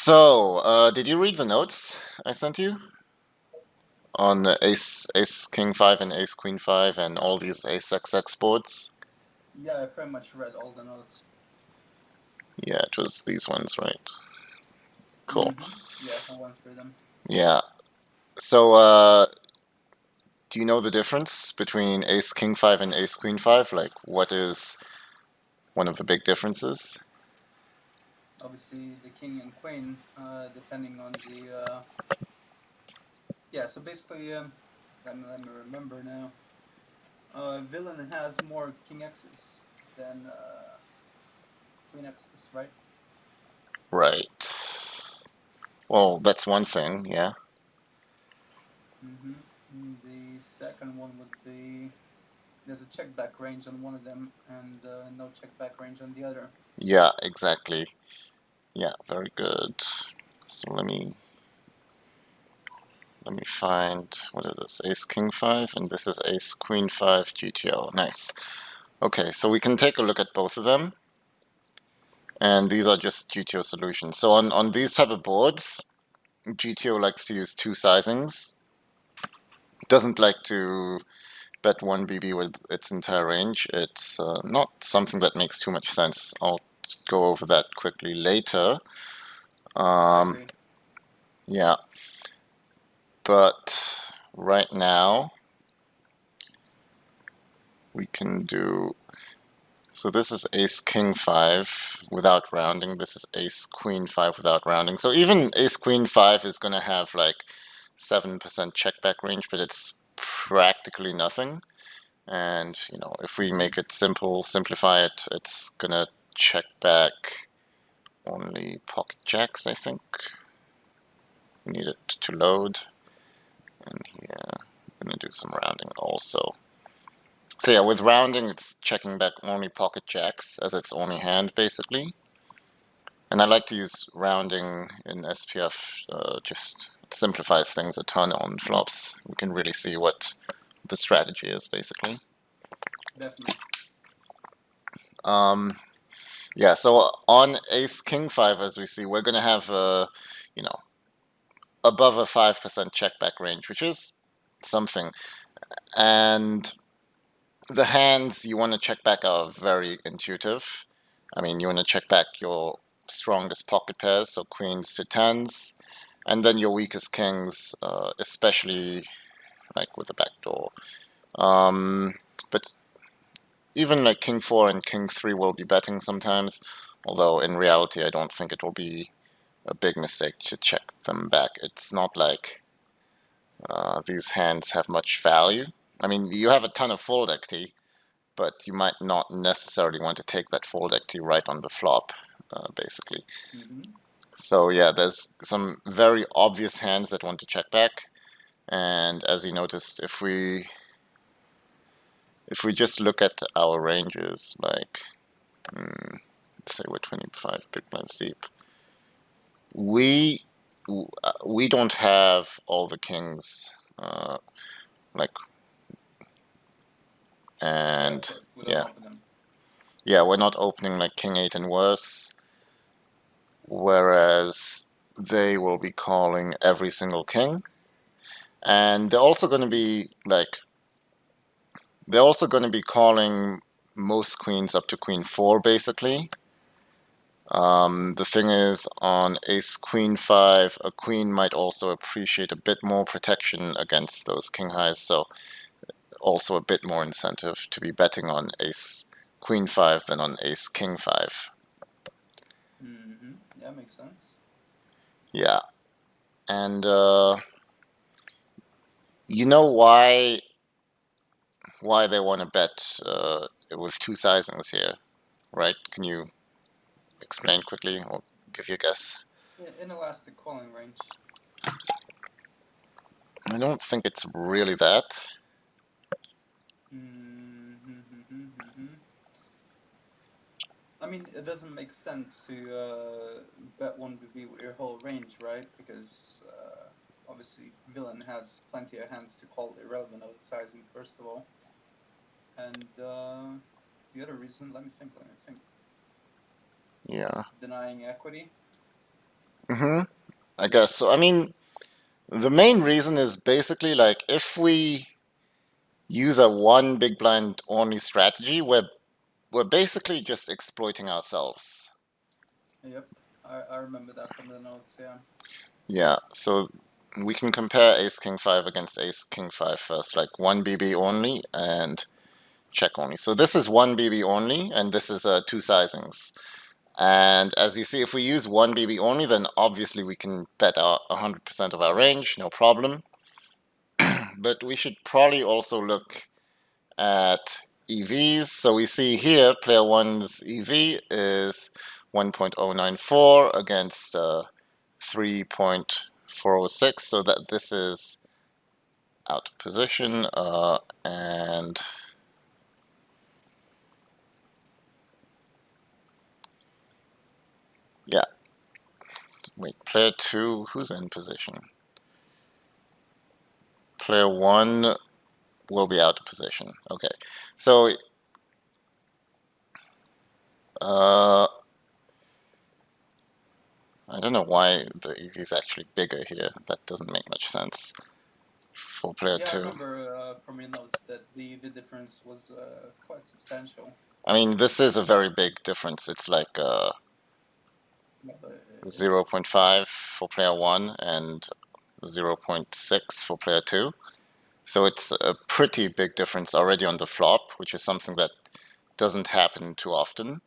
So, did you read the notes I sent you on the Ace King 5 and Ace Queen 5 and all these Ace XX boards? Yeah, I pretty much read all the notes. Yeah, it was these ones, right? Cool. Yeah, I went through them. Yeah. So, do you know the difference between Ace King 5 and Ace Queen 5? Like, what is one of the big differences? Obviously, the king and queen, depending on the. Yeah, so basically, let me remember now. Villain has more king X's than queen X's, right? Right. Well, that's one thing, yeah. The second one would be there's a check back range on one of them and no check back range on the other. Yeah, exactly. Yeah, very good. So let me find, what is this, Ace King 5, and this is Ace Queen 5 GTO. Nice. Okay, so we can take a look at both of them, and these are just GTO solutions. So on these type of boards, GTO likes to use two sizings. It doesn't like to bet 1BB with its entire range. It's not something that makes too much sense. I'll go over that quickly later. Yeah, but right now we can do, so this is Ace King 5 without rounding. This is Ace Queen 5 without rounding. So even Ace Queen 5 is going to have like 7% check back range, but it's practically nothing. And, you know, if we make it simple, simplify it, it's going to check back only pocket jacks, I think. We need it to load. And here, I'm going to do some rounding also. So yeah, with rounding, it's checking back only pocket jacks as its only hand, basically. And I like to use rounding in SPF, just simplifies things a ton on flops. We can really see what the strategy is, basically. Definitely. Yeah, so on Ace King 5, as we see, we're going to have, you know, above a 5% checkback range, which is something. And the hands you want to check back are very intuitive. I mean, you want to check back your strongest pocket pairs, so queens to tens, and then your weakest kings, especially like with the backdoor. But even like king 4 and king 3 will be betting sometimes, although in reality I don't think it will be a big mistake to check them back. It's not like these hands have much value. I mean, you have a ton of fold equity, but you might not necessarily want to take that fold equity right on the flop, basically. So yeah, there's some very obvious hands that want to check back, and as you noticed, if we just look at our ranges, like let's say we're 25 big blinds deep, we don't have all the kings, like, and yeah, we're not opening like king 8 and worse, whereas they will be calling every single king, and they're also going to be calling most queens up to queen 4, basically. The thing is, on Ace Queen 5, a queen might also appreciate a bit more protection against those king highs, so also a bit more incentive to be betting on Ace Queen 5 than on Ace King 5. Yeah, makes sense. Yeah. And you know why they want to bet with two sizings here, right? Can you explain quickly or give you a guess? Inelastic calling range. I don't think it's really that. I mean, it doesn't make sense to bet 1BB with your whole range, right? Because obviously villain has plenty of hands to call irrelevant of the sizing, first of all. And the other reason, let me think. Yeah. Denying equity. Mm-hmm. I guess so. I mean, the main reason is basically like if we use a one big blind only strategy, we're basically just exploiting ourselves. Yep, I remember that from the notes. Yeah. Yeah, so we can compare Ace King 5 against Ace King 5 first, like 1 BB only and check only. So this is 1 BB only, and this is two sizings. And as you see, if we use 1 BB only, then obviously we can bet our 100% of our range, no problem. But we should probably also look at EVs. So we see here, player one's EV is 1.094 against 3.406, so that this is out of position, and yeah, wait, player two, who's in position? Player one will be out of position. Okay, so uh, I don't know why the EV is actually bigger here. That doesn't make much sense for player Yeah, I two. remember from your notes that the difference was quite substantial. I mean, this is a very big difference. It's like Yeah, but, 0.5 for player one and 0.6 for player two. So it's a pretty big difference already on the flop, which is something that doesn't happen too often.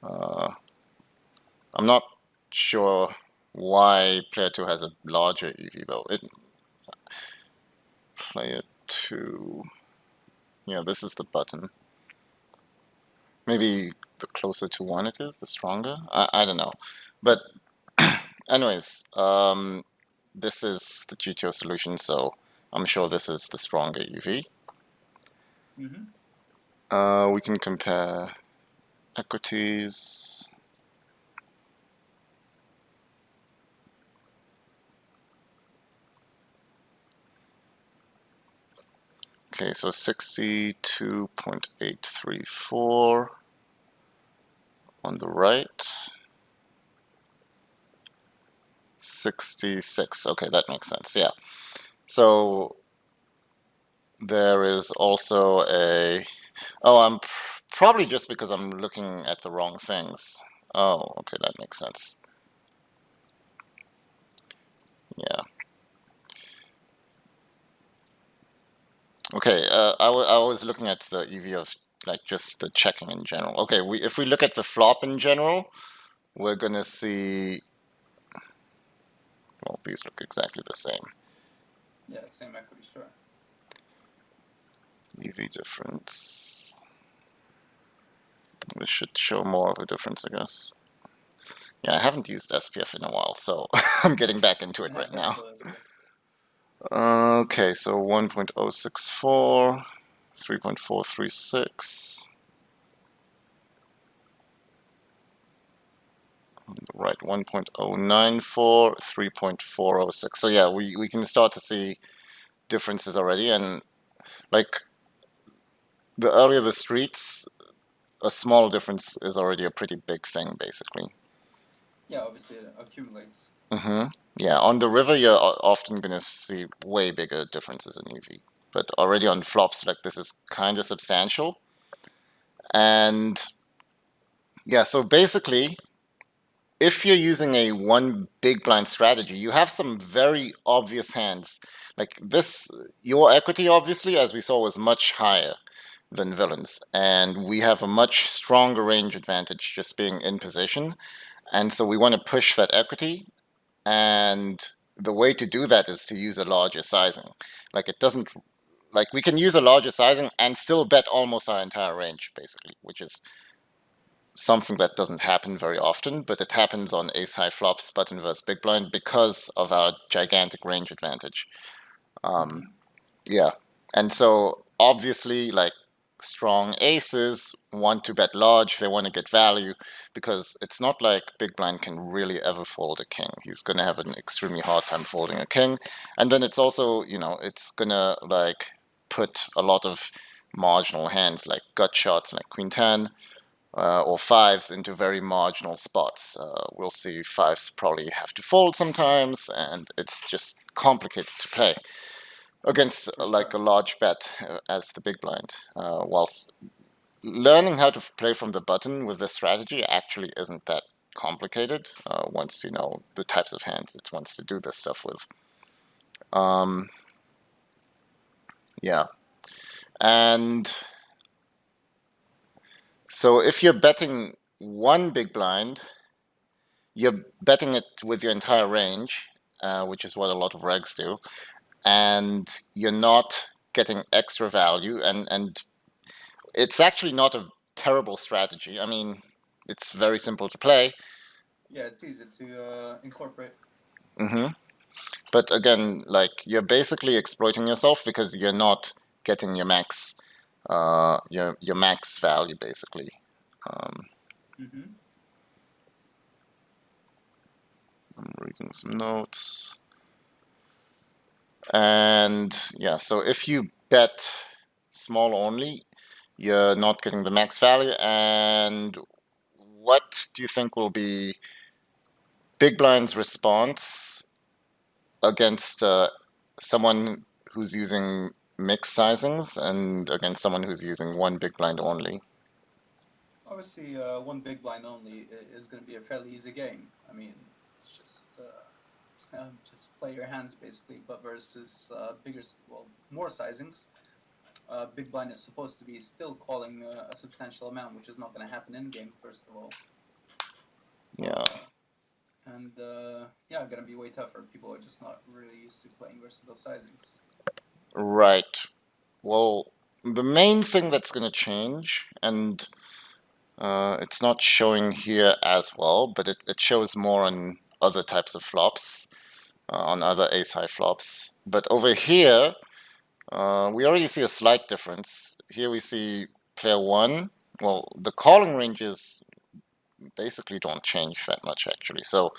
I'm not sure why player 2 has a larger EV though. Player 2, yeah, this is the button. Maybe the closer to 1 it is, the stronger? I don't know. But anyways, this is the GTO solution, so I'm sure this is the stronger EV. We can compare equities. Okay, so 62.834 on the right. 66. Okay, that makes sense. Yeah. So there is also a. Oh, I'm probably just because I'm looking at the wrong things. Oh, okay, that makes sense. Yeah. Okay, I was looking at the EV of like just the checking in general. Okay, if we look at the flop in general, we're gonna see. Well, these look exactly the same. yeah, same equity, sure. EV difference. This should show more of a difference, I guess. Yeah, I haven't used SPF in a while, so I'm getting back into it Yeah, right that's now. cool. That's cool. Okay, so 1.064, 3.436. Right, 1.094, 3.406. So yeah, we can start to see differences already. And like the earlier the streets, a small difference is already a pretty big thing, basically. Yeah, obviously it accumulates. Mm-hmm. Yeah, on the river, you're often going to see way bigger differences in EV. But already on flops, like this is kind of substantial. And yeah, so basically, if you're using a one big blind strategy, you have some very obvious hands. Like this, your equity, obviously, as we saw, was much higher than villains. And we have a much stronger range advantage just being in position. And so we want to push that equity. And the way to do that is to use a larger sizing. Like it doesn't, like we can use a larger sizing and still bet almost our entire range, basically, which is something that doesn't happen very often, but it happens on ace high flops, button versus big blind, because of our gigantic range advantage. Yeah, and so obviously, like strong aces want to bet large, they want to get value, because it's not like big blind can really ever fold a king. He's going to have an extremely hard time folding a king. And then it's also, it's going to like put a lot of marginal hands like gut shots like queen 10 or fives into very marginal spots. We'll see fives probably have to fold sometimes, and it's just complicated to play against like a large bet as the big blind. Whilst learning how to play from the button with this strategy actually isn't that complicated once you know the types of hands it wants to do this stuff with. Yeah, and so if you're betting one big blind, you're betting it with your entire range, which is what a lot of regs do, and you're not getting extra value, and it's actually not a terrible strategy. I mean, it's very simple to play. Yeah, it's easy to incorporate. But again, like you're basically exploiting yourself because you're not getting your max, your max value basically. Mm-hmm. I'm reading some notes. And yeah, so if you bet small only, you're not getting the max value. And what do you think will be big blind's response against someone who's using mixed sizings and against someone who's using one big blind only? Obviously, one big blind only is going to be a fairly easy game. I mean, it's just play your hands basically. But versus more sizings, big blind is supposed to be still calling a substantial amount, which is not going to happen in game. First of all, Yeah. and yeah, going to be way tougher. People are just not really used to playing versus those sizings. Right. Well, the main thing that's going to change, and it's not showing here as well, but it shows more on other types of flops, on other ace-high flops. But over here, we already see a slight difference. Here we see player one. Well, the calling ranges basically don't change that much, actually. So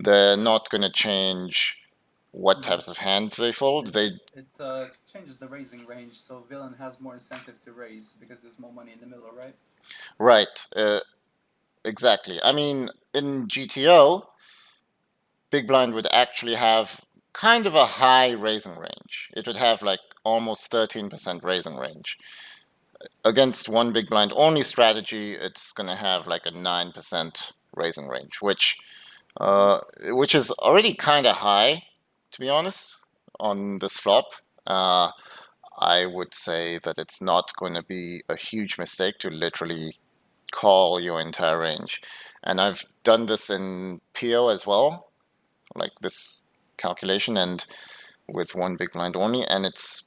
they're not going to change what No. types of hands they fold. It changes the raising range, so villain has more incentive to raise because there's more money in the middle, right? Right. Exactly. I mean, in GTO, Big Blind would actually have kind of a high raising range. It would have like almost 13% raising range. Against one Big Blind only strategy, it's going to have like a 9% raising range, which is already kind of high, to be honest, on this flop. I would say that it's not going to be a huge mistake to literally call your entire range. And I've done this in PO as well, like this calculation, and with one big blind only, and it's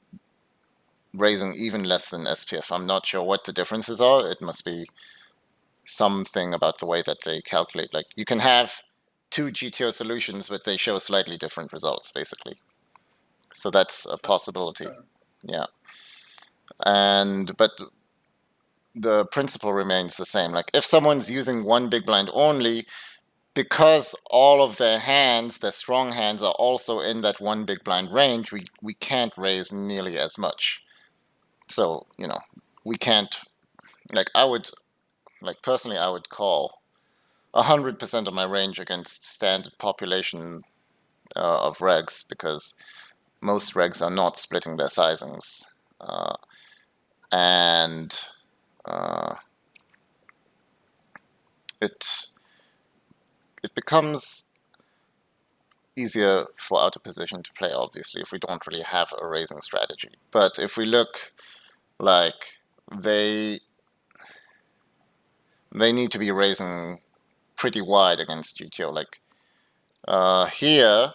raising even less than SPF. I'm not sure what the differences are. It must be something about the way that they calculate. Like you can have two GTO solutions, but they show slightly different results, basically. So that's a possibility. Sure. Yeah. But the principle remains the same. Like if someone's using one big blind only, because all of their hands, their strong hands, are also in that one big blind range, we can't raise nearly as much. So, we can't, personally, I would call 100% of my range against standard population of regs because most regs are not splitting their sizings. And it becomes easier for out of position to play, obviously, if we don't really have a raising strategy. But if we look like they need to be raising pretty wide against GTO. Like here,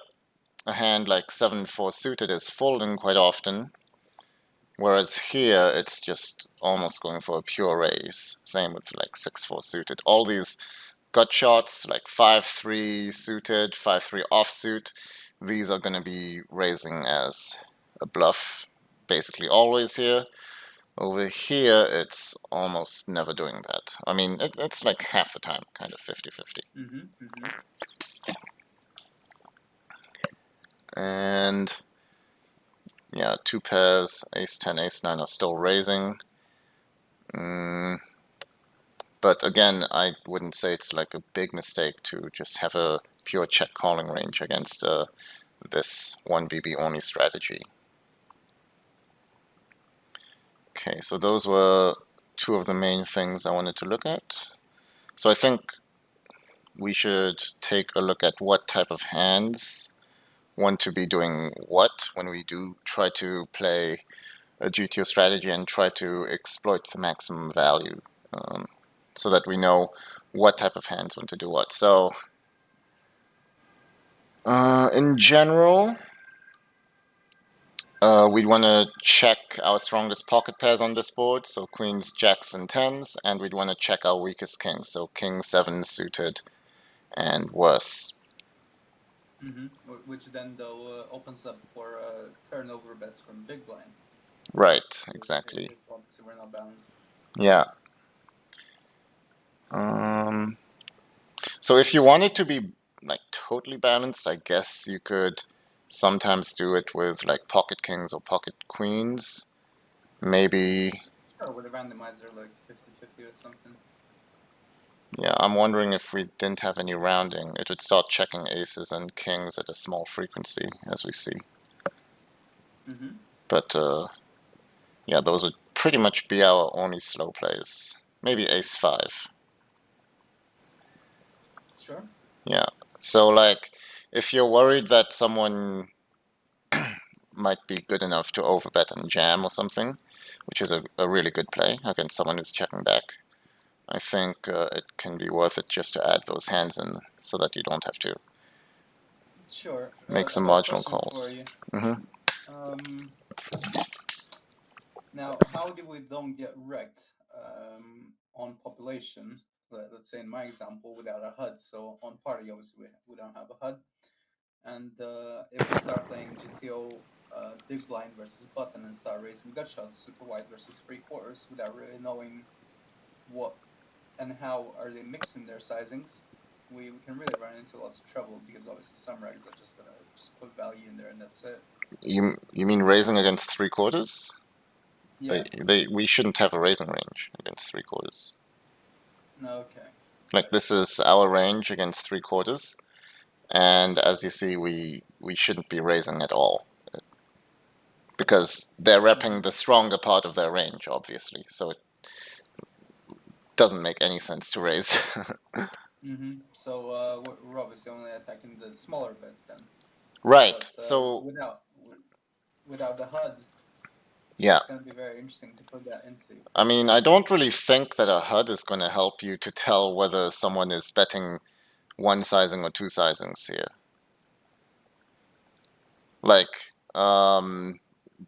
a hand like 7-4 suited is folding quite often, whereas here it's just almost going for a pure raise. Same with like 6-4 suited. All these gut shots like 5-3 suited, 5-3 offsuit, these are going to be raising as a bluff basically always here. Over here, it's almost never doing that. I mean, it's like half the time, kind of 50-50. And yeah, two pairs, ace 10, ace 9 are still raising. But again, I wouldn't say it's like a big mistake to just have a pure check calling range against this 1BB only strategy. Okay, so those were two of the main things I wanted to look at. So I think we should take a look at what type of hands want to be doing what when we do try to play a GTO strategy and try to exploit the maximum value, so that we know what type of hands want to do what. So in general, we'd want to check our strongest pocket pairs on this board, so queens, jacks, and tens, and we'd want to check our weakest kings, so king, seven suited, and worse. Which then, though, opens up for turnover bets from big blind. Right, exactly. If obviously we're not balanced. Yeah. So if you wanted to be like totally balanced, I guess you could sometimes do it with like pocket kings or pocket queens. Maybe. Sure, with a randomizer like 50-50 or something. Yeah, I'm wondering if we didn't have any rounding, it would start checking aces and kings at a small frequency, as we see. But yeah, those would pretty much be our only slow plays. Maybe ace five. Sure. Yeah. So like, if you're worried that someone might be good enough to overbet and jam or something, which is a really good play against someone who's checking back, I think it can be worth it just to add those hands in so that you don't have to make some marginal calls. Now, how do we don't get wrecked on population? Let's say in my example, without a HUD. So on party, obviously we don't have a HUD. And if we start playing GTO big blind versus button and start raising gut shots, super wide versus free quarters, without really knowing what and how are they mixing their sizings, we can really run into lots of trouble, because obviously some regs are just gonna just put value in there and that's it. You mean raising against three quarters? Yeah. We shouldn't have a raising range against three quarters. Okay. Like this is our range against three quarters, and as you see, we shouldn't be raising at all, because they're repping the stronger part of their range, obviously. So it doesn't make any sense to raise. So we're obviously only attacking the smaller bets then. Right. But, so without the HUD, yeah, it's going to be very interesting to put that into. I mean, I don't really think that a HUD is going to help you to tell whether someone is betting one sizing or two sizings here. Like,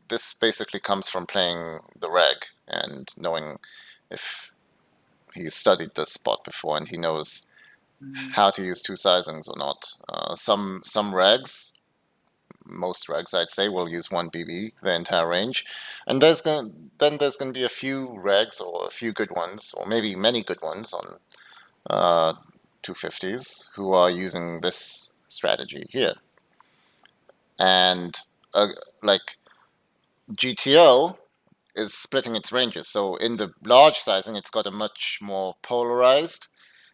this basically comes from playing the reg and knowing if he's studied this spot before and he knows how to use two sizings or not. Some regs, most regs I'd say, will use 1BB the entire range, and there's gonna be a few regs or a few good ones, or maybe many good ones on 250s who are using this strategy here. And like GTO is splitting its ranges, so in the large sizing it's got a much more polarized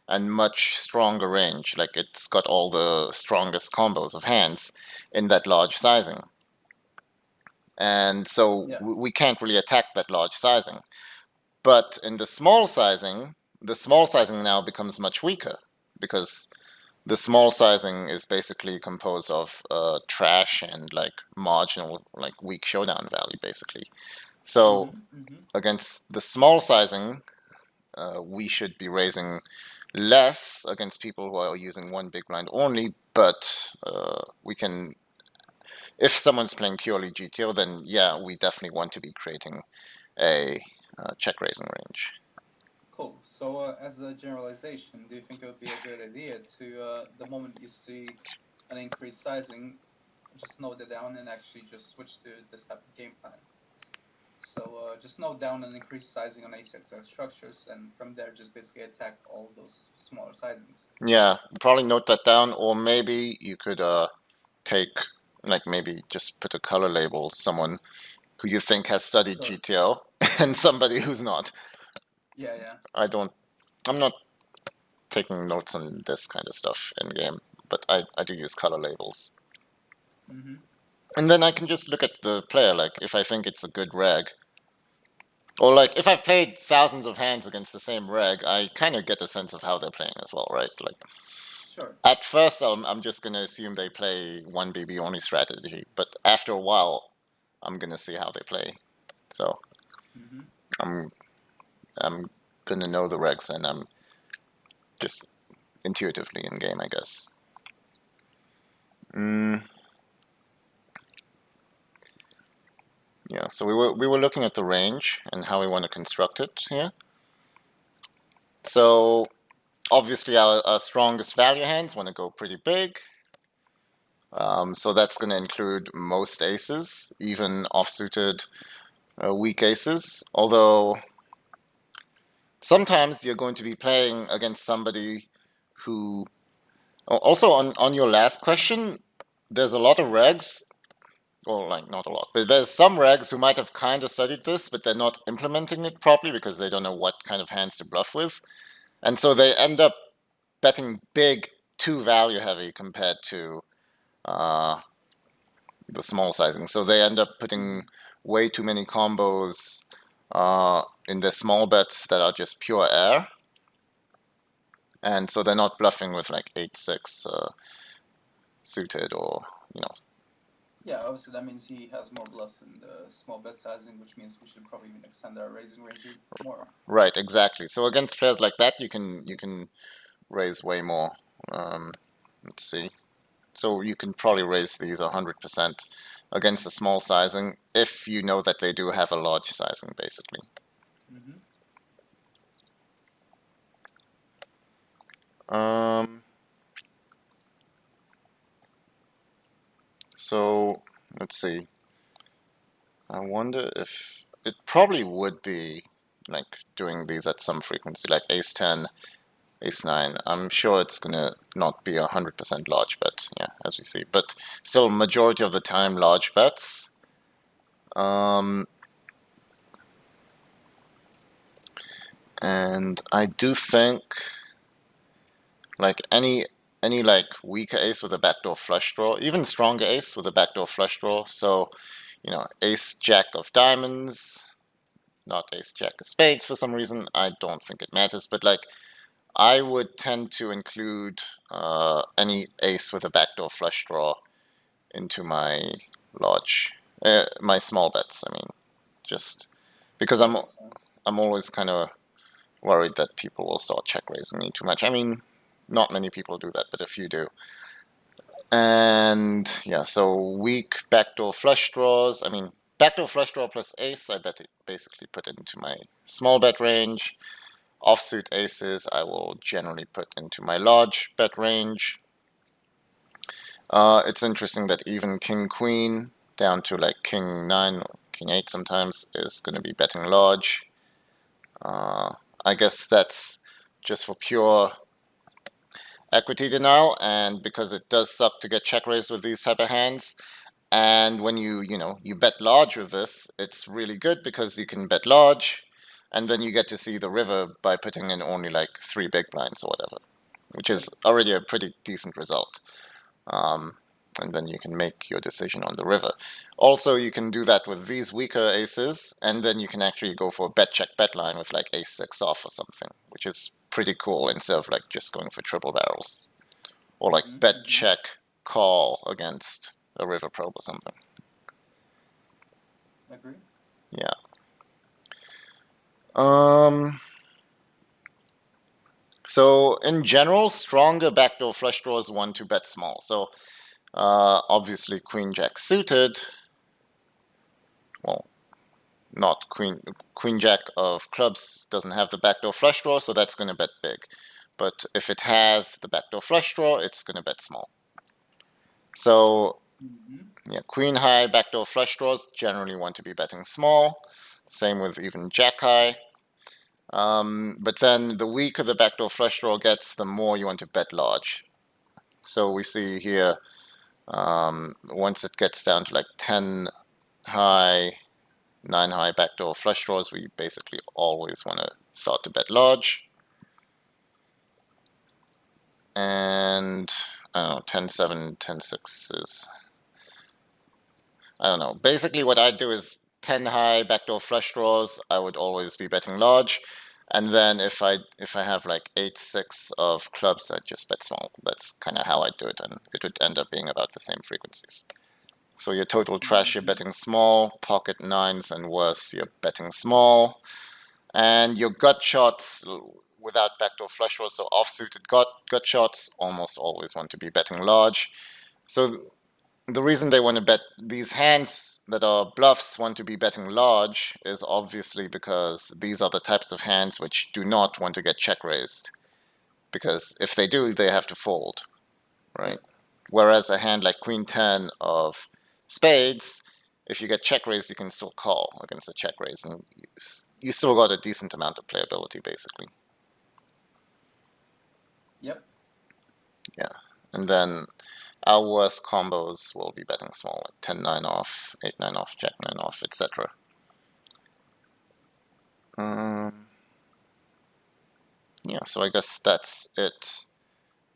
and much stronger range. Like it's got all the strongest combos of hands in that large sizing, and so we can't really attack that large sizing. But in the small sizing now becomes much weaker, because the small sizing is basically composed of trash and like marginal, like weak showdown value, basically. So against the small sizing, we should be raising less against people who are using one big blind only, but we can, if someone's playing purely GTO, then yeah, we definitely want to be creating a check raising range. Cool. So as a generalization, do you think it would be a good idea to, the moment you see an increased sizing, just note it down and actually just switch to this type of game plan? So just note down an increased sizing on A6X structures, and from there just basically attack all those smaller sizings. Yeah, probably note that down, or maybe you could take, like maybe just put a color label, someone who you think has studied GTO and somebody who's not. Yeah. I don't I'm not taking notes on this kind of stuff in game, but I do use color labels. Mm-hmm. And then I can just look at the player, like if I think it's a good reg. Or like if I've played thousands of hands against the same reg, I kind of get a sense of how they're playing as well, right? Like Sure. at first I'm just gonna assume they play one BB only strategy, but after a while I'm gonna see how they play. So Mm-hmm. I'm I'm gonna know the regs, and I'm just intuitively in game, I guess. Mm, yeah, so we were looking at the range and how we want to construct it here. So obviously our strongest value hands want to go pretty big. So that's going to include most aces, even offsuited weak aces. Although sometimes you're going to be playing against somebody who. Also, on your last question, there's a lot of regs. Well, like not a lot, but there's some regs who might have kind of studied this, but they're not implementing it properly because they don't know what kind of hands to bluff with. And so they end up betting big, too value heavy compared to uh, the small sizing. So they end up putting Mm-hmm. way too many combos in their small bets that are just pure air. And so they're not bluffing with like 8-6 suited or, you know. Yeah, obviously that means he has more bluffs in the small bet sizing, which means we should probably even extend our raising range more. Right, exactly. So against players like that, you can raise way more. Um, let's see. So you can probably raise these 100% against a small sizing if you know that they do have a large sizing, basically. Mm-hmm. Um, so let's see. I wonder if it probably would be like doing these at some frequency, like ace 10, ace 9. I'm sure it's gonna not be 100% large bet, yeah, as we see, but still, majority of the time, large bets. Um, and I do think like any like weaker ace with a backdoor flush draw, even stronger ace with a backdoor flush draw. So, ace jack of diamonds, not ace jack of spades for some reason. I don't think it matters, but like I would tend to include any ace with a backdoor flush draw into my large, my small bets. I mean, just because That makes sense. I'm always kind of worried that people will start check raising me too much. I mean, not many people do that, but a few do. And yeah, so weak backdoor flush draws. I mean, backdoor flush draw plus ace, I bet it basically put into my small bet range. Offsuit aces, I will generally put into my large bet range. It's interesting that even king queen down to like king 9 or king 8 sometimes is going to be betting large. I guess that's just for pure equity denial, and because it does suck to get check raised with these type of hands. And when you bet large with this, it's really good because you can bet large, and then you get to see the river by putting in only like 3 big blinds or whatever, which is already a pretty decent result. Um, and then you can make your decision on the river. Also, you can do that with these weaker aces, and then you can actually go for a bet check bet line with like ace 6 off or something, which is pretty cool instead of like just going for triple barrels. Or like Mm-hmm. bet Mm-hmm. check call against a river probe or something. Agree. Yeah. Um. So in general, stronger backdoor flush draws want to bet small. So obviously queen jack suited. Well, not queen jack of clubs doesn't have the backdoor flush draw, so that's going to bet big. But if it has the backdoor flush draw, it's going to bet small. So Mm-hmm. yeah, queen high backdoor flush draws generally want to be betting small. Same with even jack high. But then the weaker the backdoor flush draw gets, the more you want to bet large. So we see here, once it gets down to like 10 high, 9 high backdoor flush draws, we basically always want to start to bet large. and I don't know, 10-7, 10-6 is, I don't know. Basically, what I do is 10 high backdoor flush draws. I would always be betting large, and then if I have like 8-6 of clubs, I just bet small. That's kind of how I do it, and it would end up being about the same frequencies. So your total trash, you're betting small. Pocket nines and worse, you're betting small. And your gut shots without backdoor flush draws, so offsuited gut shots, almost always want to be betting large. So the reason they want to bet these hands that are bluffs want to be betting large is obviously because these are the types of hands which do not want to get check raised. Because if they do, they have to fold, right? Whereas a hand like Queen 10 of spades, if you get check raised, you can still call against a check raise, and you still got a decent amount of playability, basically. Yep. Yeah, and then our worst combos will be betting small, like 10-9 off, 8-9 off, Jack-9 off, etc. Yeah, so I guess that's it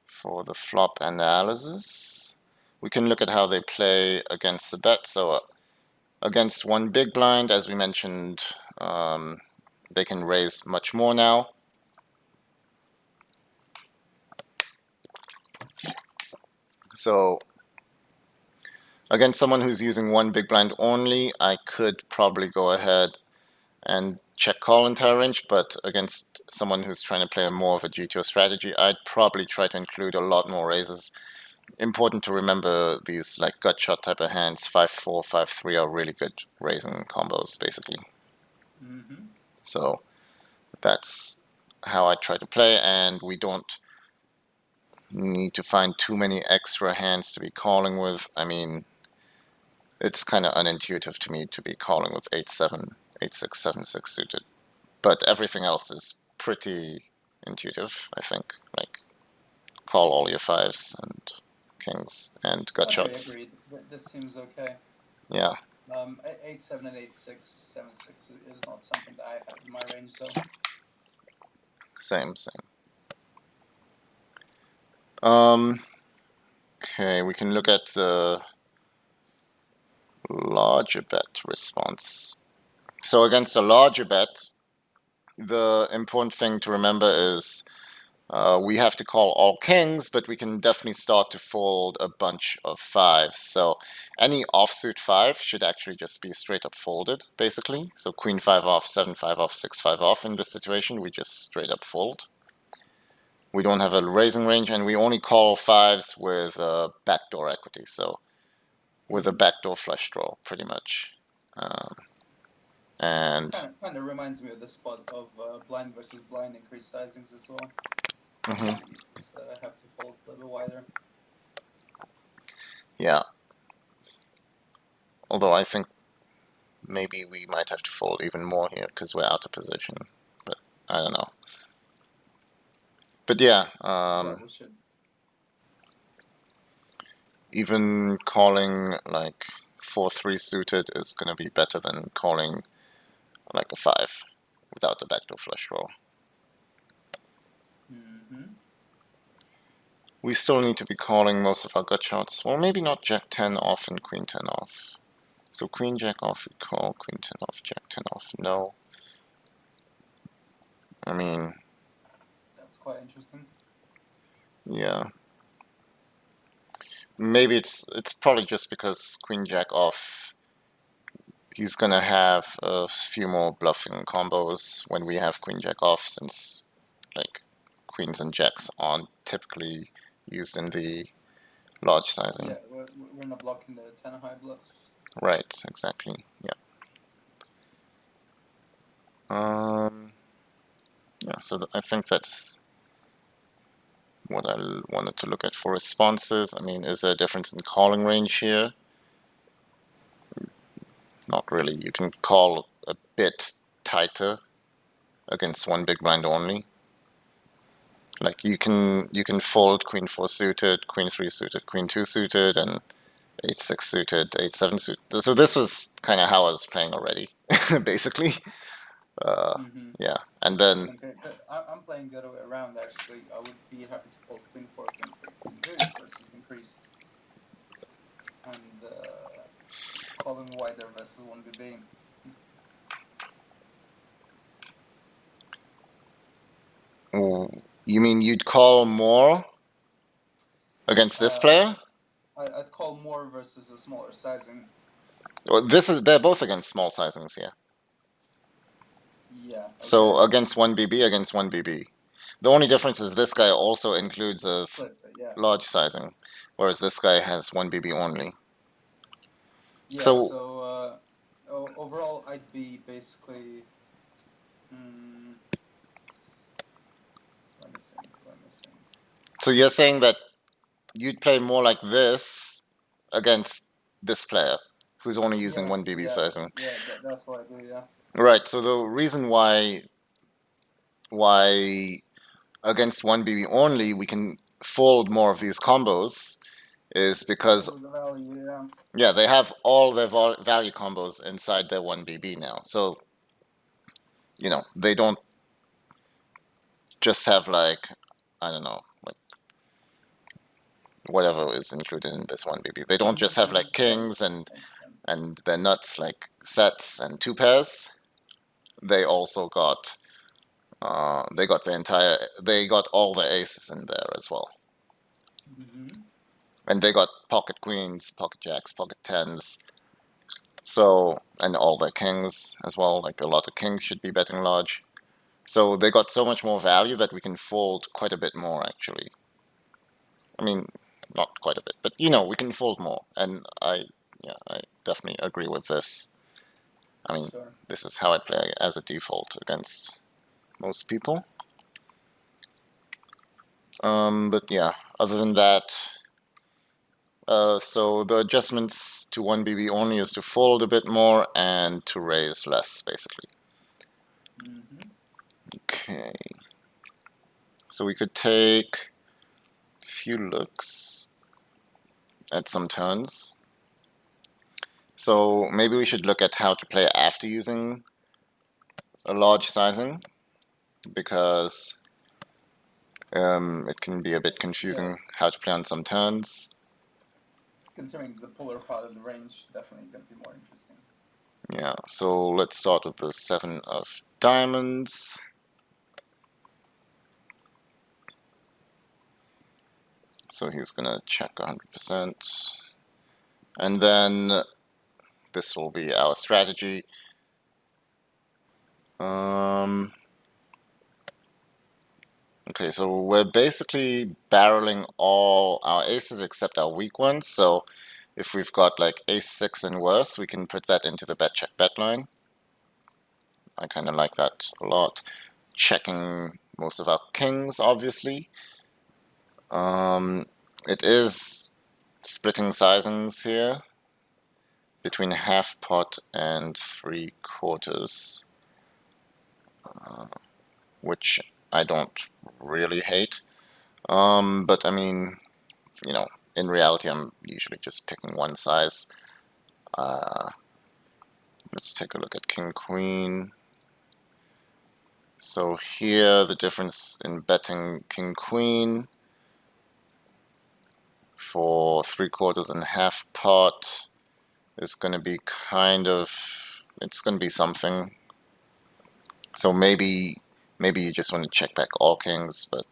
for the flop analysis. We can look at how they play against the bet. So against one big blind, as we mentioned, they can raise much more now. So against someone who's using one big blind only, I could probably go ahead and check call entire range, but against someone who's trying to play more of a GTO strategy, I'd probably try to include a lot more raises. Important to remember these like gut shot type of hands, 5-4, 5-3 are really good raising combos, basically. So that's how I try to play, and we don't need to find too many extra hands to be calling with. I mean, it's kind of unintuitive to me to be calling with 8-7, 8-6, 7-6 suited. But everything else is pretty intuitive, I think. Like, call all your fives and kings and gut shots. Agreed. That seems okay. Yeah. 8-7 and 8-6, 7-6 is not something that I have in my range, though. Same. Okay, we can look at the larger bet response. So against a larger bet, the important thing to remember is we have to call all kings, but we can definitely start to fold a bunch of fives. So any offsuit 5 should actually just be straight up folded, basically. So queen 5 off, 7-5 off, 6-5 off in this situation, we just straight up fold. We don't have a raising range, and we only call fives with backdoor equity, so with a backdoor flush draw, pretty much. And kind of reminds me of the spot of blind versus blind increased sizings as well. Just have to fold a little wider. Yeah. Although I think maybe we might have to fold even more here because we're out of position, but I don't know. But yeah, We should. Even calling like 4-3 suited is going to be better than calling like a 5 without the backdoor flush draw. We still need to be calling most of our gut shots. Well, maybe not Jack 10 off and Queen 10 off. So Queen Jack off we call, Queen 10 off, Jack 10 off, no. I mean... That's quite interesting. Yeah. Maybe it's probably just because Queen Jack off, he's gonna have a few more bluffing combos when we have Queen Jack off, since like Queens and Jacks aren't typically used in the large sizing. Yeah, we're not blocking the 10 high bluffs. Right, exactly, yeah. Yeah, so I think that's what I wanted to look at for responses. I mean, is there a difference in calling range here? Not really. You can call a bit tighter against one big blind only. Like you can fold Queen 4 suited, Queen 3 suited, Queen 2 suited, and 8-6 suited, 8-7 suited. So this was kind of how I was playing already, basically. Mm-hmm. Yeah, and then Interesting. Okay, I'm playing the other way around actually. I would be happy to fold queen four, king three, king deuce versus increased, and calling wider versus one BB. you mean you'd call more against this Uh, player? I'd call more versus a smaller sizing. Well, they're both against small sizings here. Yeah. So Okay. against 1BB against 1BB. The only difference is this guy also includes a Split. Yeah. large sizing, whereas this guy has 1BB only. Yeah. So So overall, I'd be basically. Mm, let me think. Let me think. so you're saying that you'd play more like this against this player who's only using Yeah. 1BB Yeah. sizing. Yeah. That's what I do. Yeah. Right. So the reason why against 1BB only we can fold more of these combos is because Because of the value. Yeah. yeah, they have all their value combos inside their 1BB now. So, they don't just have like, I don't know, like whatever is included in this 1BB. They don't just have like Yeah. kings and Makes sense. and their nuts like sets and two pairs. They also got they got all the aces in there as well. Mm-hmm. And they got pocket queens, pocket jacks, pocket tens. So, and all the kings as well. Like a lot of kings should be betting large. So they got so much more value that we can fold quite a bit more, actually. I mean, not quite a bit, but we can fold more. And I definitely agree with this. I mean, Sure. this is how I play as a default against most people. But yeah, other than that, so the adjustments to 1BB only is to fold a bit more and to raise less, basically. Mm-hmm. Okay. So we could take a few looks at some turns. So maybe we should look at how to play after using a large sizing, because it can be a bit Yeah. confusing how to play on some turns. Considering the polar part of the range, definitely going to be more interesting. Yeah, so let's start with the 7 of diamonds. So he's gonna check 100%. And then this will be our strategy. Okay, so we're basically barreling all our aces except our weak ones. So if we've got like ace 6 and worse, we can put that into the bet check bet line. I kind of like that a lot. Checking most of our kings, obviously. It is splitting sizings here between half pot and 3/4, which I don't really hate. But I mean, in reality, I'm usually just picking one size. Uh, let's take a look at king queen. So here, the difference in betting king queen for 3/4 and half pot is going to be it's going to be something. So maybe you just want to check back all kings, but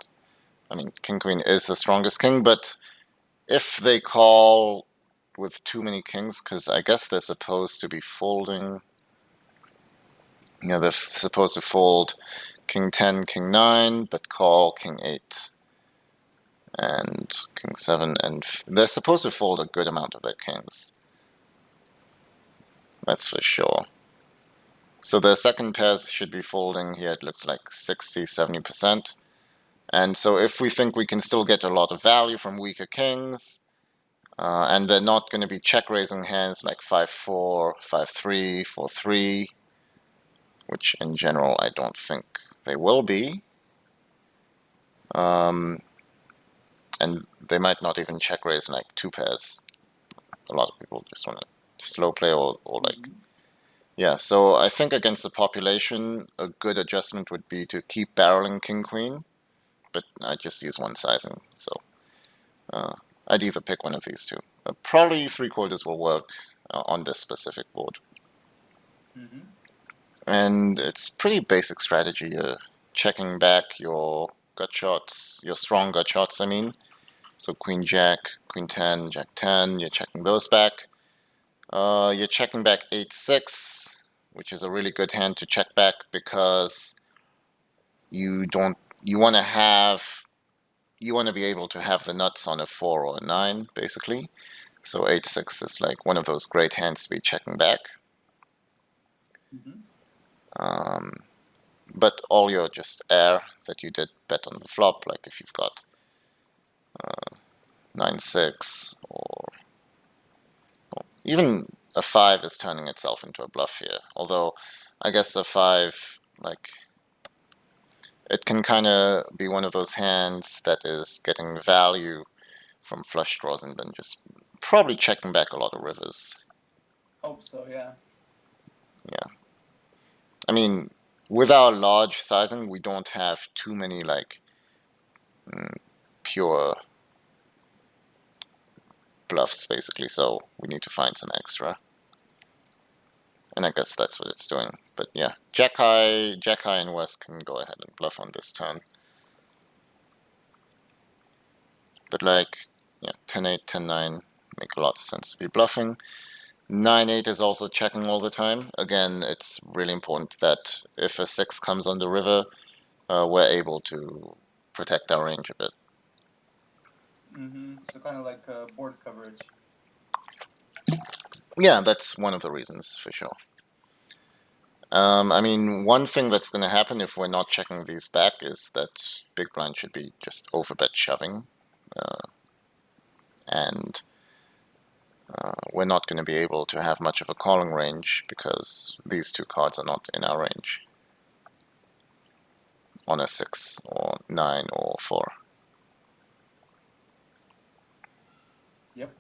I mean, king queen is the strongest king, but if they call with too many kings, because I guess they're supposed to be folding. They're supposed to fold king 10, king 9, but call king 8 and king 7, and they're supposed to fold a good amount of their kings. That's for sure. So their second pairs should be folding here, it looks like 60, 70%. And so if we think we can still get a lot of value from weaker kings, and they're not going to be check raising hands like 5-4, 5-3, 4-3, which in general I don't think they will be. And they might not even check raise like two pairs. A lot of people just want to slow play or like Yeah, so I think against the population, a good adjustment would be to keep barreling king queen, but I just use one sizing, so uh, I'd either pick one of these two. Probably three quarters will work on this specific board. Mm-hmm. And it's pretty basic strategy, checking back your gut shots, your strong gut shots, I mean. So queen jack, queen 10, jack 10, you're checking those back. You're checking back 8-6, which is a really good hand to check back because you don't you want to have you want to be able to have the nuts on a 4 or a 9 basically. So 8-6 is like one of those great hands to be checking back. Mm-hmm. Um, but all your just air that you did bet on the flop, like if you've got 9-6 or even a 5 is turning itself into a bluff here. Although I guess a 5, like, it can kind of be one of those hands that is getting value from flush draws and then just probably checking back a lot of rivers. Hope so, yeah. Yeah. I mean, with our large sizing, we don't have too many, like, pure bluffs, basically, so we need to find some extra. And I guess that's what it's doing. But yeah, Jack High and West can go ahead and bluff on this turn. But like, yeah, 10-8, 10-9 make a lot of sense to be bluffing. 9-8 is also checking all the time. Again, it's really important that if a 6 comes on the river, we're able to protect our range a bit. Mm-hmm. So kind of like board coverage. Yeah, that's one of the reasons for sure. I mean, one thing that's going to happen if we're not checking these back is that big blind should be just overbet shoving. And we're not going to be able to have much of a calling range because these two cards are not in our range on a 6 or 9 or 4. Yep.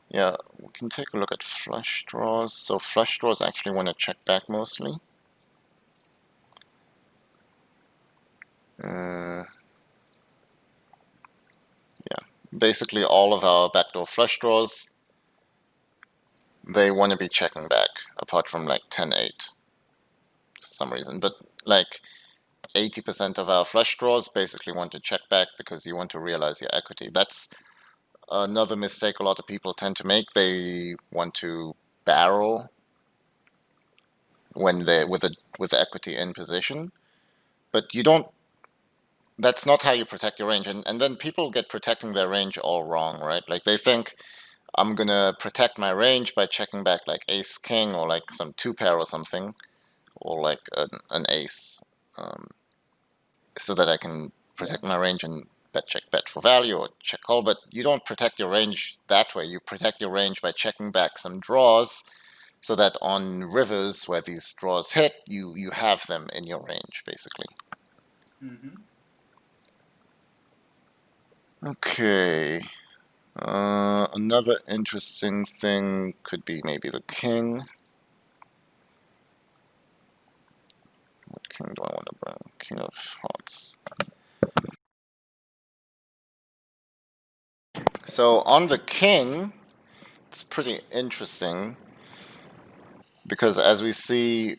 Yeah, we can take a look at flush draws. So flush draws actually want to check back mostly. Yeah, basically all of our backdoor flush draws, they want to be checking back, apart from like 10-8 for some reason. But like 80% of our flush draws basically want to check back because you want to realize your equity. That's another mistake a lot of people tend to make. They want to barrel when they're with the equity in position, but you don't. That's not how you protect your range, and then people get protecting their range all wrong, right? Like they think I'm gonna protect my range by checking back like ace king or like some two pair or something, or like an ace, so that I can Yeah. protect my range and bet check bet for value or check call. But you don't protect your range that way. You protect your range by checking back some draws, so that on rivers where these draws hit, you have them in your range basically. Mm-hmm. Okay. Another interesting thing could be maybe the king. What king do I want to bring? King of hearts. So on the king, it's pretty interesting because as we see,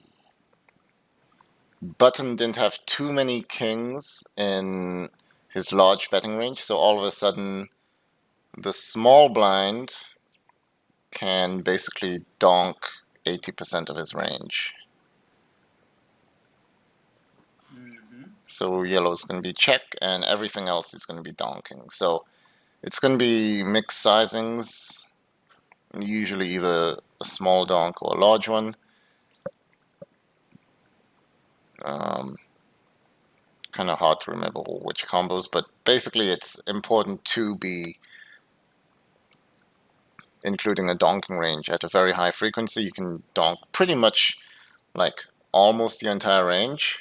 Button didn't have too many kings in his large betting range, so all of a sudden the small blind can basically donk 80% of his range. Mm-hmm. So yellow's going to be check, and everything else is going to be donking. So it's going to be mixed sizings, usually either a small donk or a large one. Kind of hard to remember which combos, but basically it's important to be including a donking range at a very high frequency. You can donk pretty much like almost the entire range.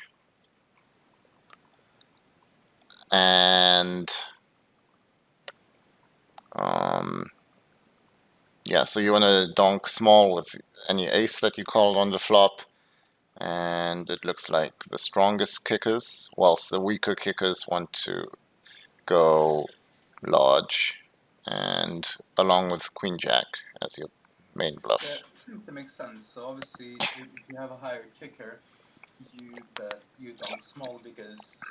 And Yeah, so you want to donk small with any ace that you called on the flop, and it looks like the strongest kickers, whilst the weaker kickers want to go large, and along with Queen Jack as your main Yeah, bluff. it seems to make sense. So obviously, if you have a higher kicker, you bet you donk small because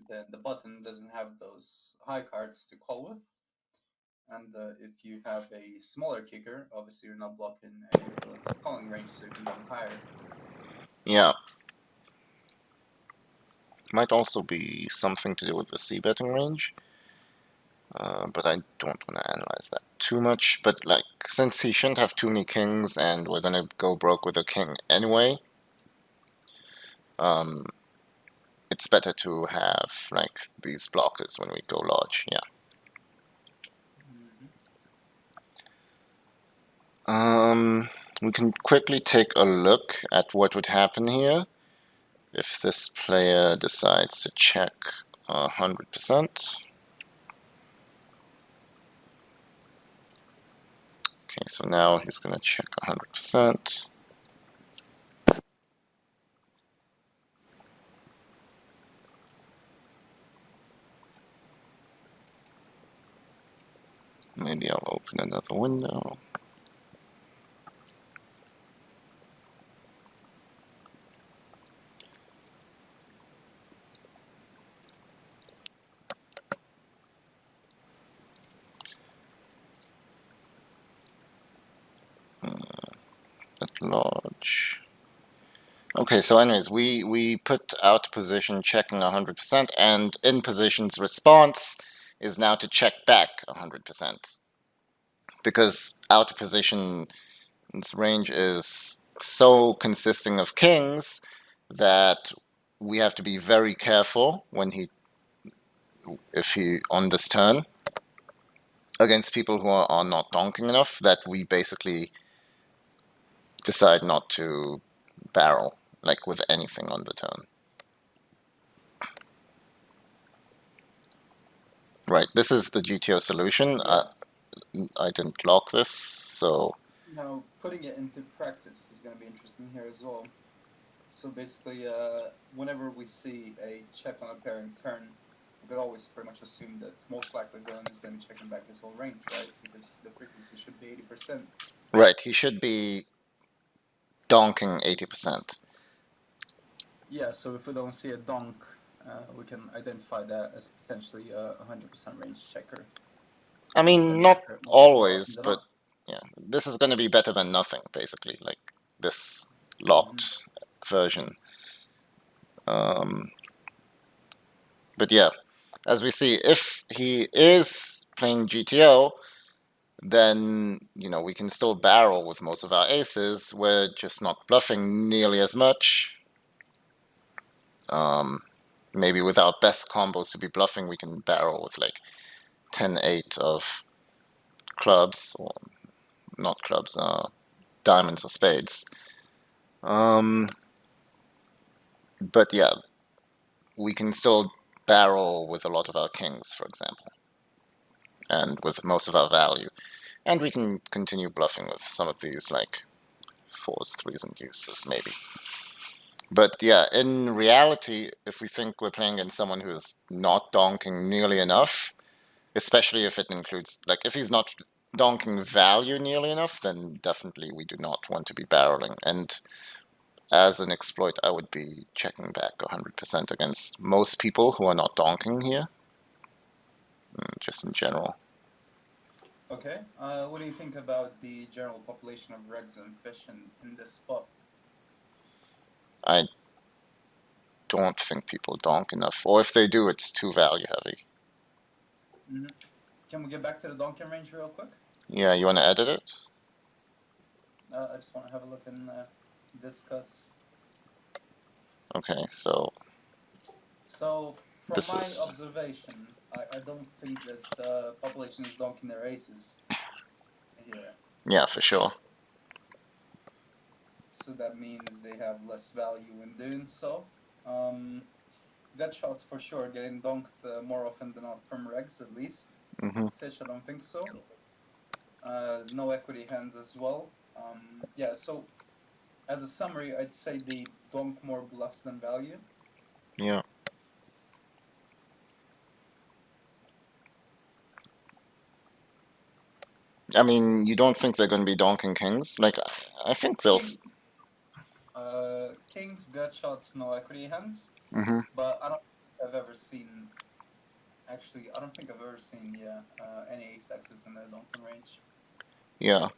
then the button doesn't have those high cards to call with. And if you have a smaller kicker, obviously you're not blocking any of villain's calling range, so you can donk higher. Yeah, might also be something to do with the c-betting range. But I don't want to analyze that too much. But like, since he shouldn't have too many kings, and we're gonna go broke with a king anyway, um, it's better to have like these blockers when we go large. Yeah. We can quickly take a look at what would happen here if this player decides to check 100%. Okay, so now he's going to check 100%. Maybe I'll open another window. At large. Okay, so anyways, we put out position checking 100%, and in position's response is now to check back 100%. Because out of position's range is so consisting of kings that we have to be very careful when if he on this turn against people who are not donking enough, that we basically decide not to barrel like with anything on the turn. Right, this is the GTO solution. Yeah. I didn't lock this, so Now, putting it into practice is going to be interesting here as well. So basically, whenever we see a check on a pairing turn, we could always pretty much assume that most likely villain is going to be checking back his whole range, right? Because the frequency should be 80%. right, he should be donking 80%. Yeah, so if we don't see a donk, we can identify that as potentially a 100% range checker. I And it's mean, going to not occur more often always, than but not. yeah, this is going to be better than nothing, basically, like this locked version. Um, but yeah, as we see, if he is playing GTO, then we can still barrel with most of our aces. We're just not bluffing nearly as much. Maybe with our best combos to be bluffing, we can barrel with like 10-8 of clubs, or not clubs, diamonds or spades. But yeah, we can still barrel with a lot of our kings, for example, and with most of our value. And we can continue bluffing with some of these, like fours, threes, and deuces, maybe. But yeah, in reality, if we think we're playing against someone who is not donking nearly enough, especially if it includes, like, if he's not donking value nearly enough, then definitely we do not want to be barreling. And as an exploit, I would be checking back 100% against most people who are not donking here, just in general. Okay. What do you think about the general population of regs and fish in this spot? I don't think people donk enough, or if they do, it's too value heavy. Can we get back to the donking range real quick? Yeah, you want to edit it? I just want to have a look and discuss. Okay, so from this my is observation, I don't think that the population is donking their aces here. yeah, for sure. So that means they have less value in doing so. Gut shots for sure getting donked more often than not from regs, at least. Hmm. Fish, I don't think so. no equity hands as well. Yeah, so as a summary, I'd say they donk more bluffs than value. Yeah. I mean, you don't think they're going to be donking kings? Like, I think they'll. King, Kings, gut shots, no equity hands. Mm-hmm. But I don't think I've ever seen. Actually, I don't think I've ever seen any ace X's in the donking range. Yeah.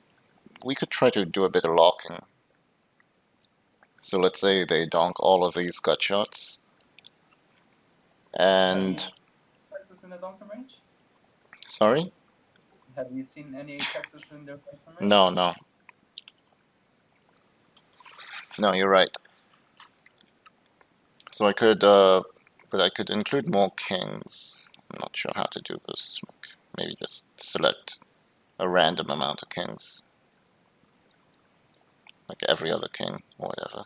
We could try to do a bit of locking. So let's say they donk all of these gut shots. Have you And. seen X's in the donking range? Sorry? Have you seen any ace X's in their donking range? No, no. No, you're right. So I could, but I could include more kings. I'm not sure how to do this. Maybe just select a random amount of kings. Like every other king, or whatever.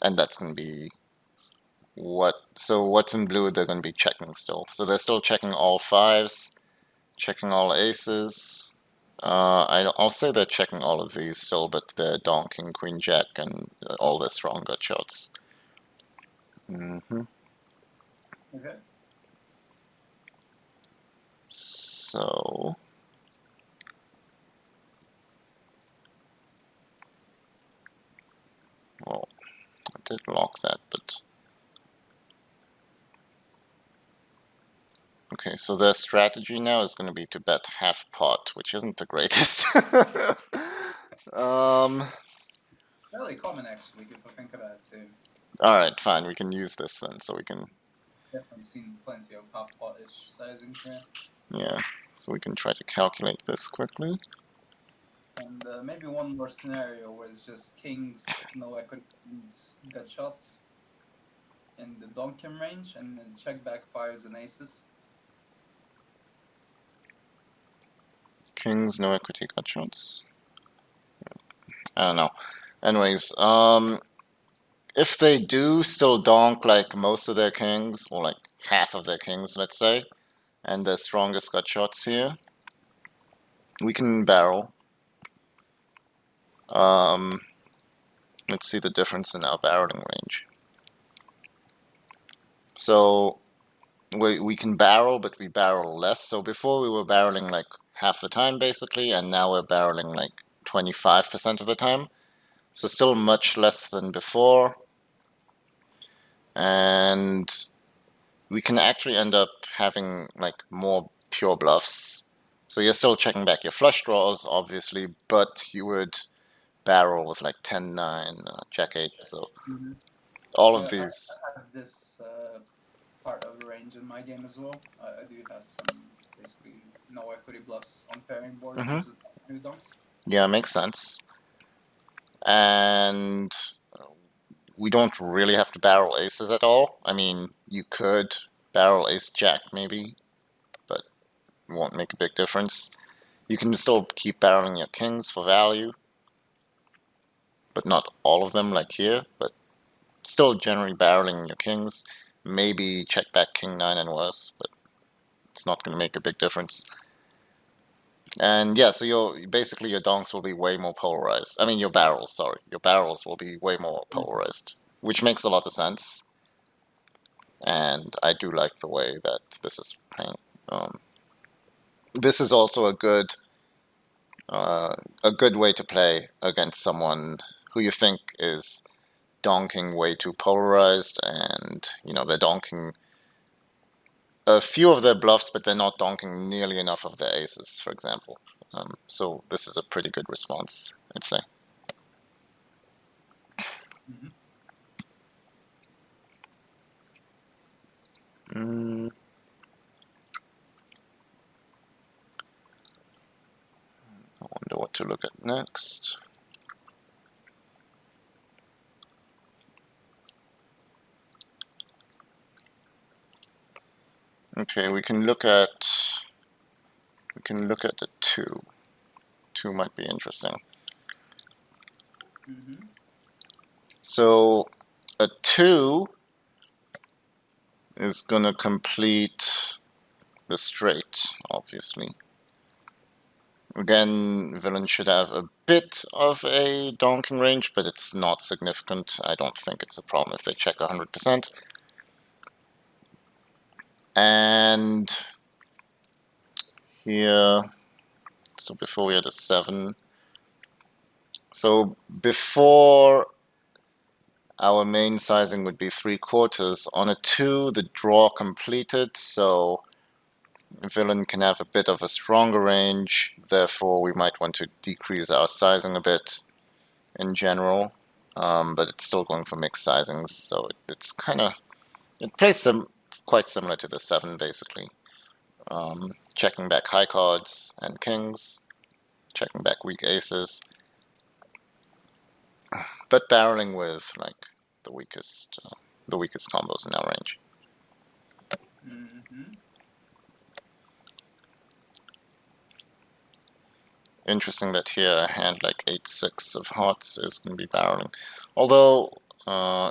And that's going to be what, so what's in blue, they're going to be checking still. So they're still checking all fives, checking all aces. I'll say they're checking all of these still, but they're donking queen jack and all their strong gut shots. Mm-hmm. Okay. So well, I did lock that, but okay, so their strategy now is going to be to bet half pot, which isn't the greatest. um, Fairly common actually, if I think about it too. Alright, fine, we can use this then, so we can, Definitely seen plenty of half pot-ish sizings here. yeah, so we can try to calculate this quickly. And maybe one more scenario where it's just kings, no equity, gut shots in the donkin range, and then check back fires and aces. Kings, no equity gut shots. I don't know. Anyways, if they do still donk like most of their kings, or like half of their kings, let's say, and their strongest gut shots here, we can barrel. Let's see the difference in our barreling range. So we can barrel, but we barrel less. So before we were barreling like half the time basically, and now we're barreling like 25% of the time. So still much less than before. And we can actually end up having like more pure bluffs. So you're still checking back your flush draws, obviously, but you would barrel with like 10-9, Jack 8. So all of I these. have this part of the range in my game as well. I do have some basically no equity bluffs on pairing boards versus new donks. Yeah, makes sense. And we don't really have to barrel aces at all. I mean, you could barrel ace jack maybe, but it won't make a big difference. You can still keep barreling your kings for value, but not all of them like here, but still generally barreling your kings. Maybe check back king 9 and worse, but it's not going to make a big difference. And yeah, so basically your donks will be way more polarized. I mean, your barrels will be way more polarized, which makes a lot of sense. And I do like the way that this is playing. This is also a good way to play against someone who you think is donking way too polarized, and they're donking a few of their bluffs, but they're not donking nearly enough of their aces, for example. So this is a pretty good response, I'd say. Mm-hmm. I wonder what to look at next. Okay, we can look at the 2. 2 might be interesting. So a 2 is gonna complete the straight, obviously. Again, villain should have a bit of a donking range, but it's not significant. I don't think it's a problem if they check 100%. And here, so before we had a 7. So before, our main sizing would be 3/4. On a 2, the draw completed, so villain can have a bit of a stronger range. Therefore, we might want to decrease our sizing a bit in general. But it's still going for mixed sizings, so it's kind of, it plays quite similar to the 7, basically. Checking back high cards and kings, checking back weak aces, but barreling with like the weakest combos in our range. Mm-hmm. Interesting that here a hand like 8-6 of hearts is going to be barreling, although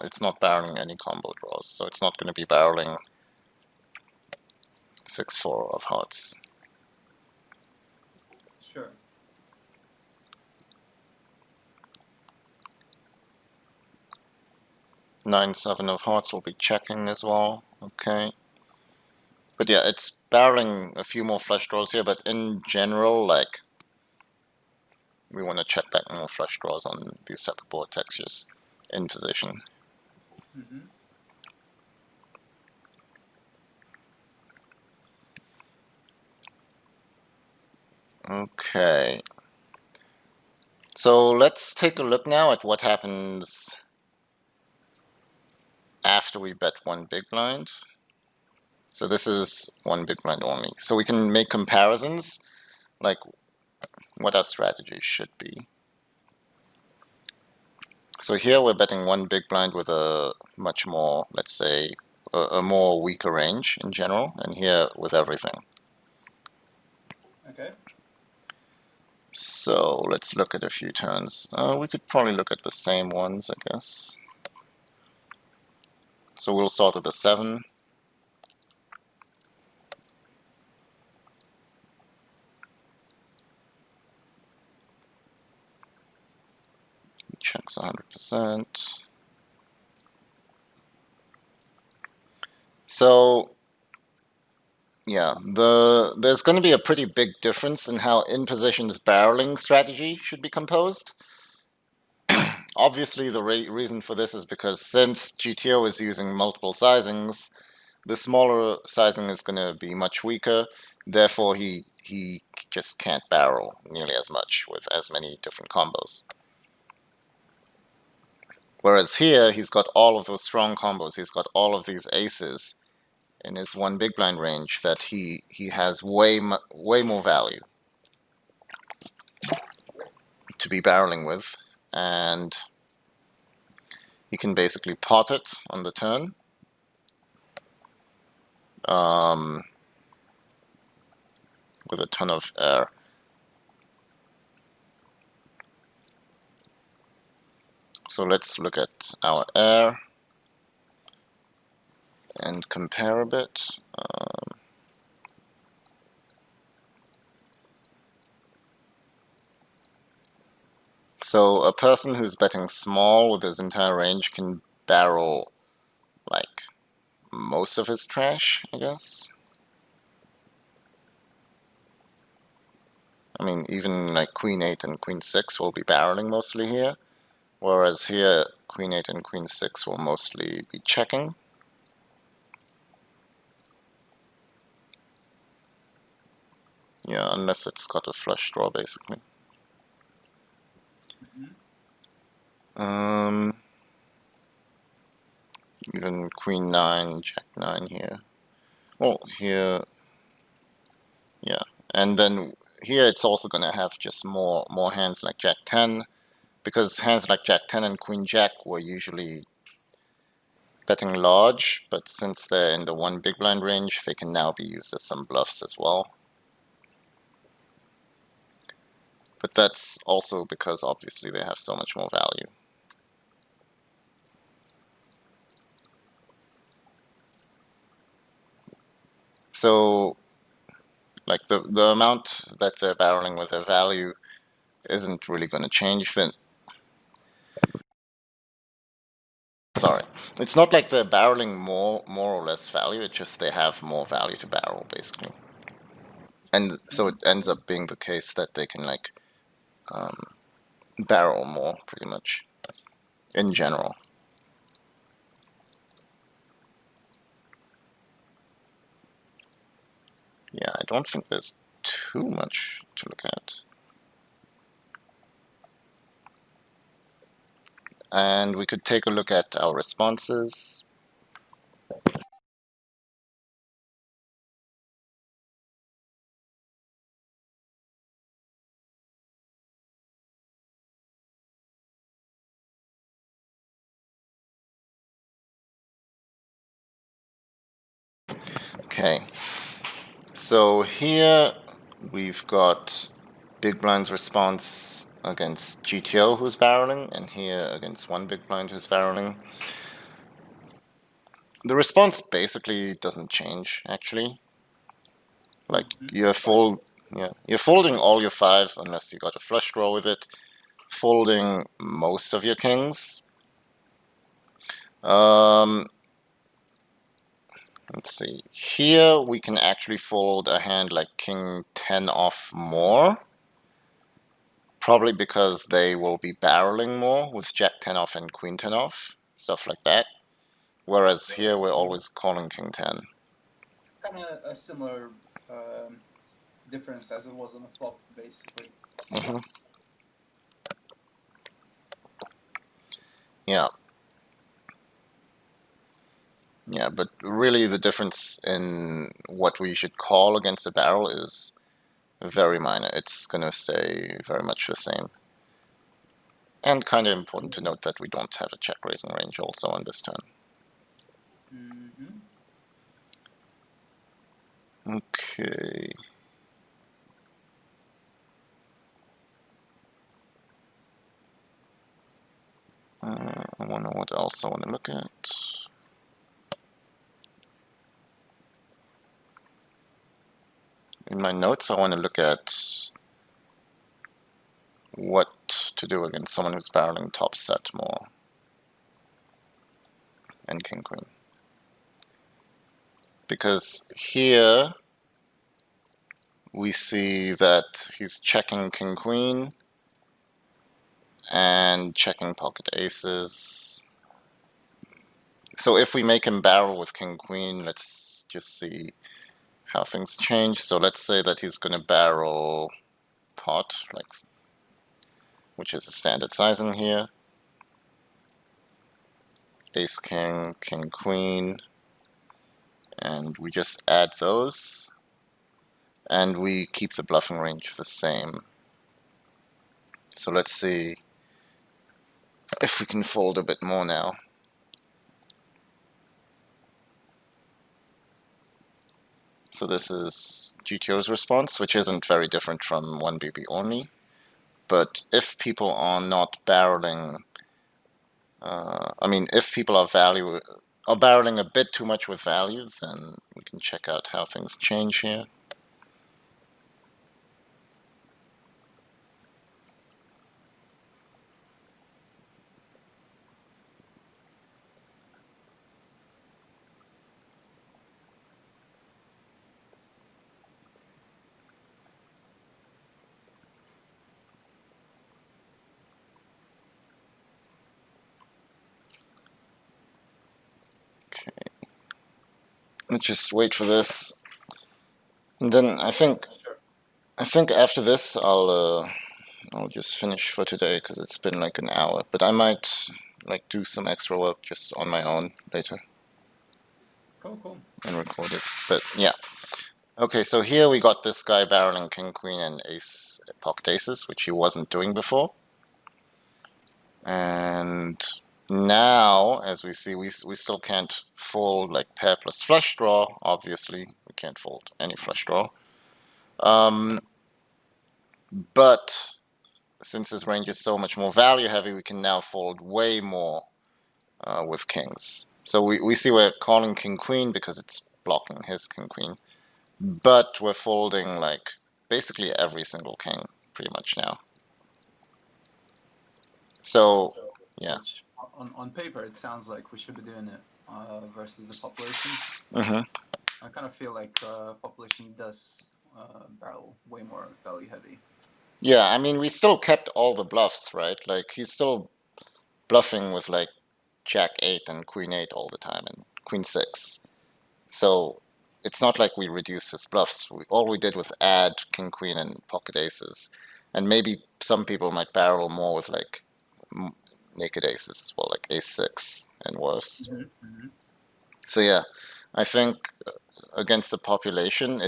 it's not barreling any combo draws, so it's not going to be barreling 6-4 of hearts. Sure. Nine, 7 of hearts will be checking as well. Okay. But yeah, it's barreling a few more flush draws here, but in general, like, we want to check back more flush draws on these type of board textures in position. Mm-hmm. Okay. So let's take a look now at what happens after we bet one big blind. So this is one big blind only. So we can make comparisons, like what our strategy should be. So here we're betting one big blind with a much more, let's say, a more weaker range in general, and here with everything. Okay. So let's look at a few turns. We could probably look at the same ones, I guess. So we'll start with a 7. Checks 100%. So yeah, there's going to be a pretty big difference in how in position's barreling strategy should be composed. Obviously, the reason for this is because since GTO is using multiple sizings, the smaller sizing is going to be much weaker. Therefore, he just can't barrel nearly as much with as many different combos. Whereas here, he's got all of those strong combos. He's got all of these aces in his one big blind range that he has way more value to be barreling with, and he can basically pot it on the turn. With a ton of air. So let's look at our air and compare a bit. So a person who's betting small with his entire range can barrel like most of his trash, I guess. I mean, even like Queen 8 and Queen 6 will be barreling mostly here, whereas here Queen 8 and Queen 6 will mostly be checking. Yeah, unless it's got a flush draw, basically. Mm-hmm. Even Queen 9, Jack 9 here. Well, here, yeah. And then here it's also going to have just more hands like Jack 10, because hands like Jack 10 and Queen Jack were usually betting large, but since they're in the one big blind range, they can now be used as some bluffs as well. But that's also because obviously they have so much more value. So Like the amount that they're barreling with their value isn't really going to change. Then, sorry, it's not like they're barreling more or less value. It's just they have more value to barrel, basically. And so it ends up being the case that they can like barrel more, pretty much, in general. Yeah, I don't think there's too much to look at. And we could take a look at our responses. Okay, so here we've got big blind's response against GTO who's barreling, and here against one big blind who's barreling. The response basically doesn't change, actually. Like you're folding all your fives unless you got a flush draw with it, folding most of your kings. Let's see. Here we can actually fold a hand like King 10 off more. Probably because they will be barreling more with Jack 10 off and Queen 10 off, stuff like that. Whereas here we're always calling King 10. Kind of a similar difference as it was on the flop, basically. Mm-hmm. Yeah. Yeah, but really the difference in what we should call against a barrel is very minor. It's going to stay very much the same. And kind of important to note that we don't have a check raising range also on this turn. Mm-hmm. Okay. I wonder what else I want to look at. In my notes, I want to look at what to do against someone who's barreling top set more. And King Queen. Because here we see that he's checking King Queen and checking pocket aces. So if we make him barrel with King Queen, let's just see how things change. So let's say that he's going to barrel pot, like, which is a standard sizing here. Ace King, King Queen, and we just add those, and we keep the bluffing range the same. So let's see if we can fold a bit more now. So this is GTO's response, which isn't very different from 1BB only. But if people are not barreling, if people are barreling a bit too much with value, then we can check out how things change here. Let's just wait for this, and then I think after this I'll just finish for today because it's been like an hour. But I might like do some extra work just on my own later. Cool. And record it. But yeah. Okay, so here we got this guy barreling King Queen and Ace pocket aces, which he wasn't doing before. And now, as we see, we still can't fold like pair plus flush draw. Obviously, we can't fold any flush draw. But since his range is so much more value heavy, we can now fold way more with kings. So we see we're calling King Queen because it's blocking his King Queen. but we're folding like basically every single king pretty much now. So, yeah. Which on paper it sounds like we should be doing it versus the population. Mm-hmm. I kind of feel like population does barrel way more value heavy. Yeah, I mean, we still kept all the bluffs, right? Like, he's still bluffing with like Jack 8 and Queen 8 all the time and Queen 6. So it's not like we reduced his bluffs. All we did was add King Queen and pocket aces. And maybe some people might barrel more with like naked aces as well, like ace 6 and worse. Mm-hmm. Mm-hmm. So yeah, I think against the population,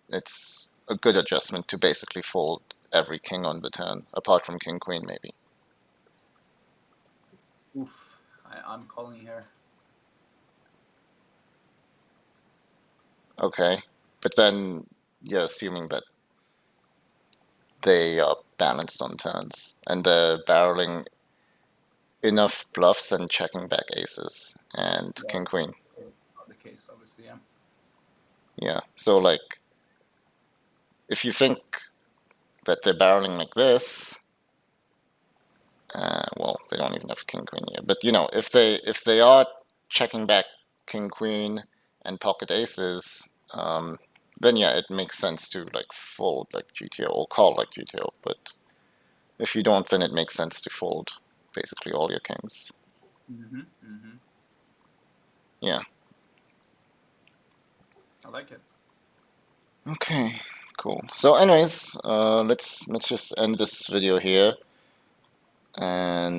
it's a good adjustment to basically fold every king on the turn, apart from King Queen maybe. Oof, I'm calling here. Okay, but then you're assuming that they are balanced on turns and they're barreling enough bluffs and checking back aces and Yeah, King Queen. it's not the case, obviously. Yeah. Yeah, so like if you think that they're barreling like this, well, they don't even have King Queen here, but you know, if they are checking back King Queen and pocket aces, then yeah, it makes sense to like fold like GTO or call like GTO. But if you don't, then it makes sense to fold basically all your kings. Mm-hmm. Mm-hmm. Yeah. I like it. Okay. Cool. So, anyways, let's just end this video here, and